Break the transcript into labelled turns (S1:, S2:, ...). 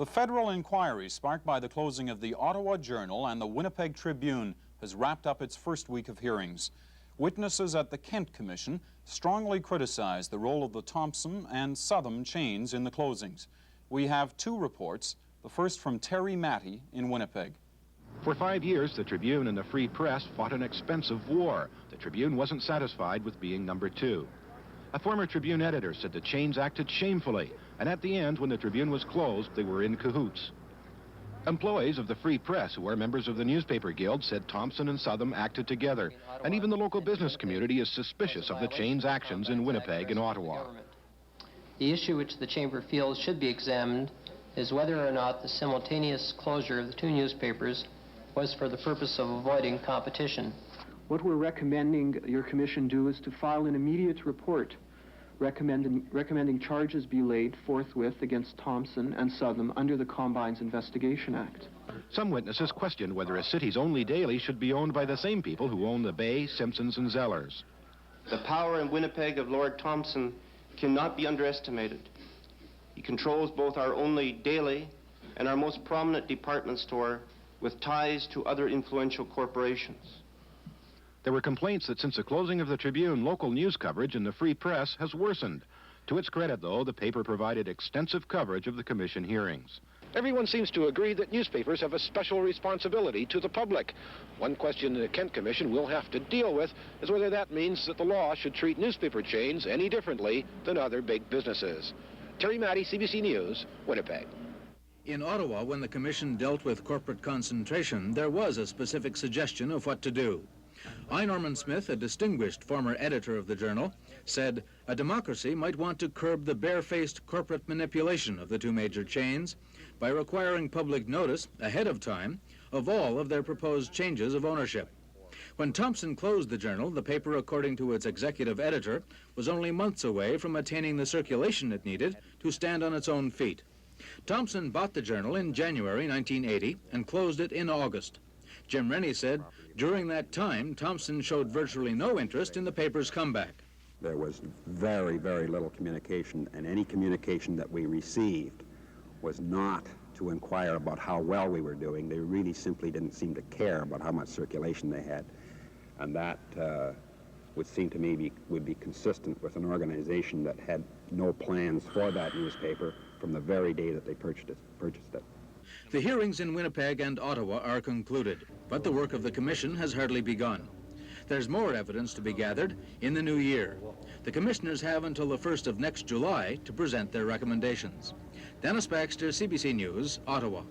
S1: The federal inquiry sparked by the closing of the Ottawa Journal and the Winnipeg Tribune has wrapped up its first week of hearings. Witnesses at the Kent Commission strongly criticized the role of the Thompson and Southam chains in the closings. We have two reports, the first from Terry Matty in Winnipeg.
S2: For 5 years, the Tribune and the Free Press fought an expensive war. The Tribune wasn't satisfied with being number 2. A former Tribune editor said the chains acted shamefully, and at the end, when the Tribune was closed, they were in cahoots. Employees of the Free Press, who are members of the Newspaper Guild, said Thompson and Southam acted together, and even the local business community is suspicious of the chain's actions in Winnipeg and Ottawa.
S3: The issue which the Chamber feels should be examined is whether or not the simultaneous closure of the two newspapers was for the purpose of avoiding competition.
S4: What we're recommending your commission do is to file an immediate report recommending charges be laid forthwith against Thompson and Southam under the Combines Investigation Act.
S2: Some witnesses questioned whether a city's only daily should be owned by the same people who own the Bay, Simpsons, and Zellers.
S5: The power in Winnipeg of Lord Thompson cannot be underestimated. He controls both our only daily and our most prominent department store with ties to other influential corporations.
S2: There were complaints that since the closing of the Tribune, local news coverage in the Free Press has worsened. To its credit, though, the paper provided extensive coverage of the commission hearings.
S6: Everyone seems to agree that newspapers have a special responsibility to the public. One question the Kent Commission will have to deal with is whether that means that the law should treat newspaper chains any differently than other big businesses. Terry Matty, CBC News, Winnipeg.
S7: In Ottawa, when the Commission dealt with corporate concentration, there was a specific suggestion of what to do. I. Norman Smith, a distinguished former editor of the Journal, said a democracy might want to curb the barefaced corporate manipulation of the two major chains by requiring public notice ahead of time of all of their proposed changes of ownership. When Thompson closed the Journal, the paper, according to its executive editor, was only months away from attaining the circulation it needed to stand on its own feet. Thompson bought the Journal in January 1980 and closed it in August. Jim Rennie said during that time, Thompson showed virtually no interest in the paper's comeback.
S8: There was very, very little communication, and any communication that we received was not to inquire about how well we were doing. They really simply didn't seem to care about how much circulation they had. And that would seem to me would be consistent with an organization that had no plans for that newspaper from the very day that they purchased it.
S7: The hearings in Winnipeg and Ottawa are concluded, but the work of the Commission has hardly begun. There's more evidence to be gathered in the new year. The commissioners have until the 1st of next July to present their recommendations. Dennis Baxter, CBC News, Ottawa.